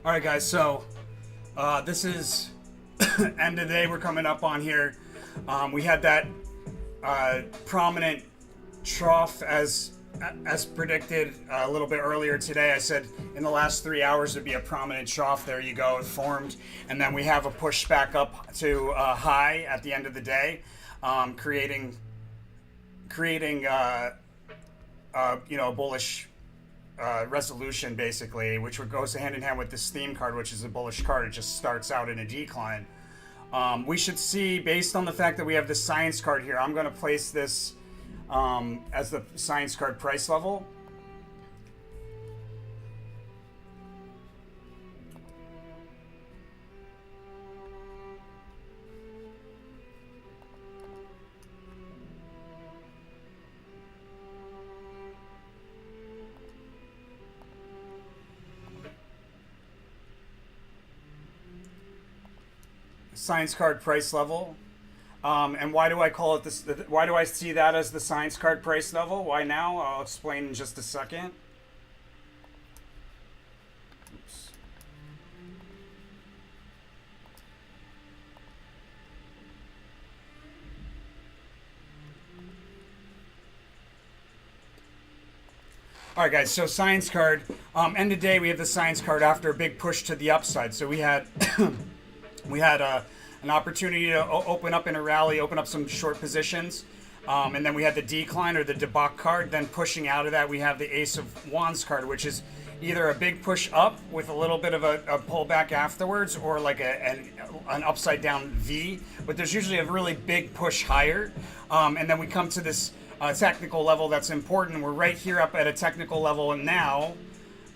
All right, guys. So this is end of the day. We're coming up on here. We had that prominent trough as predicted a little bit earlier today. I said in the last 3 hours there'd be a prominent trough. There you go. It formed, and then we have a push back up to high at the end of the day, creating a bullish resolution basically, which goes hand in hand with this theme card, which is a bullish card. It just starts out in a decline. We should see, based on the fact that we have the science card here, I'm going to place this as the science card price level. Science card price level. And why do I call it this? Why do I see that as the science card price level? Why now? I'll explain in just a second. Oops. All right, guys. So science card. End of day, we have the science card after a big push to the upside. So we had an opportunity to open up in a rally, open up some short positions. And then we had the decline or the debauch card. Then pushing out of that, we have the Ace of Wands card, which is either a big push up with a little bit of a pullback afterwards, or like an upside down V. But there's usually a really big push higher. And then we come to this technical level that's important. We're right here up at a technical level now.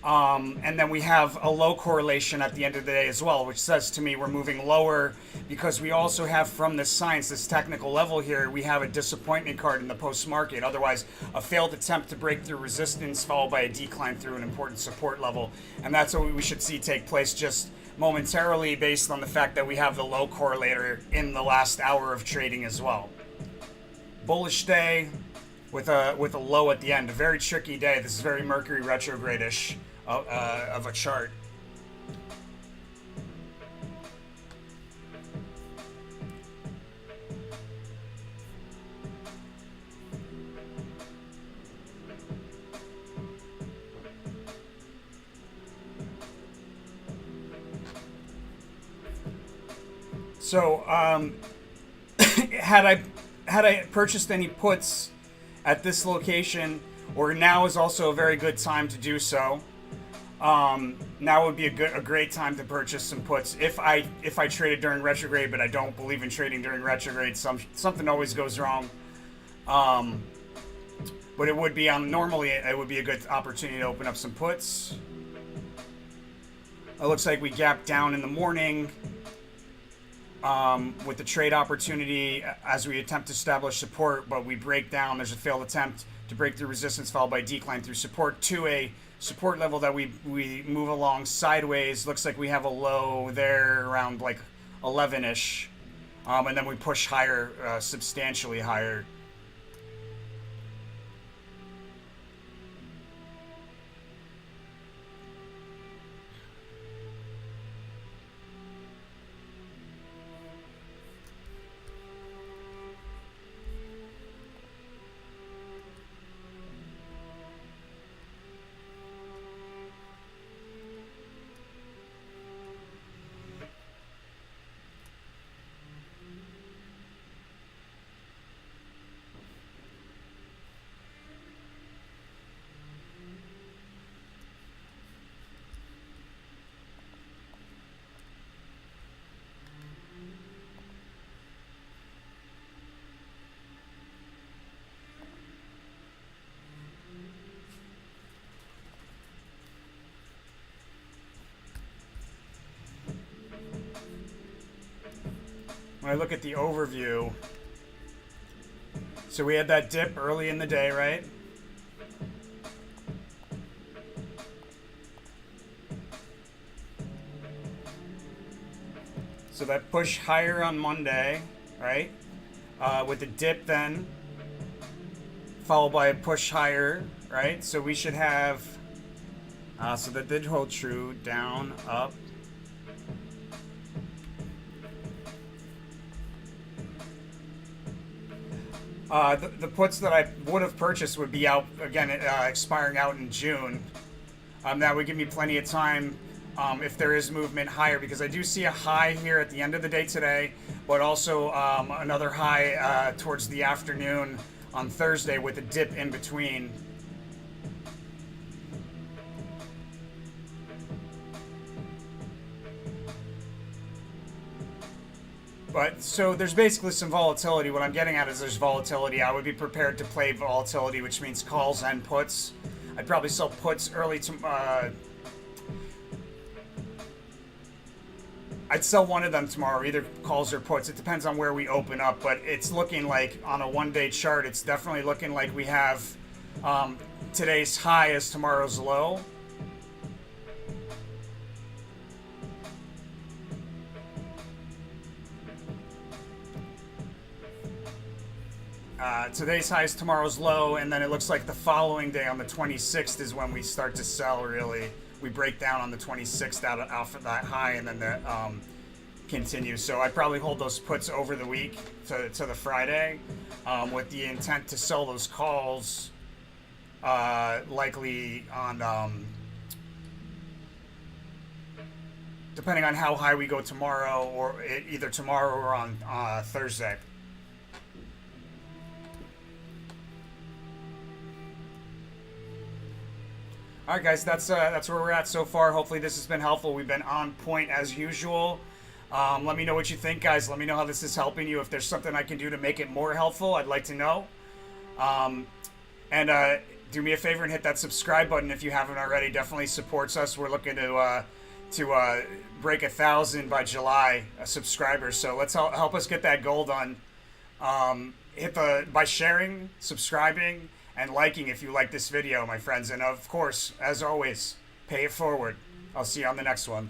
And then we have a low correlation at the end of the day as well, which says to me we're moving lower, because we also have, from this science, this technical level here, we have a disappointment card in the post-market. Otherwise, a failed attempt to break through resistance followed by a decline through an important support level. And that's what we should see take place just momentarily, based on the fact that we have the low correlator in the last hour of trading as well. Bullish day with a low at the end. A very tricky day. This is very Mercury retrograde-ish of a chart. So had I purchased any puts at this location, or now is also a very good time to do so. Now would be a great time to purchase some puts if I traded during retrograde, but I don't believe in trading during retrograde. Something always goes wrong. But it would be normally it would be a good opportunity to open up some puts. It looks like we gapped down in the morning with the trade opportunity as we attempt to establish support, but we break down. There's a failed attempt to break through resistance followed by decline through support to a support level that we move along sideways. Looks like we have a low there around like 11-ish, and then we push higher, substantially higher. When I look at the overview, so we had that dip early in the day, right? So that push higher on Monday, right? With the dip then, followed by a push higher, right? So we should have So that did hold true. Down, up. The puts that I would have purchased would be out again, expiring out in June. That would give me plenty of time if there is movement higher, because I do see a high here at the end of the day today, but also another high towards the afternoon on Thursday with a dip in between. But so there's basically some volatility. What I'm getting at is there's volatility. I would be prepared to play volatility, which means calls and puts. I'd probably sell puts early to. I'd sell one of them tomorrow, either calls or puts. It depends on where we open up, but it's looking like on a one-day chart, it's definitely looking like we have today's high as tomorrow's low. Today's high is tomorrow's low, and then it looks like the following day on the 26th is when we start to sell, really. We break down on the 26th out of that high, and then the continue. So I probably hold those puts over the week to the Friday with the intent to sell those calls likely on depending on how high we go tomorrow, or either tomorrow or on Thursday. All right, guys, that's where we're at so far. Hopefully this has been helpful. We've been on point as usual. Let me know what you think, guys. Let me know how this is helping you. If there's something I can do to make it more helpful, I'd like to know. And do me a favor and hit that subscribe button if you haven't already. Definitely supports us. We're looking to break 1,000 by July subscribers. So let's help us get that goal done. By sharing, subscribing, and liking if you like this video, my friends. And of course, as always, pay it forward. I'll see you on the next one.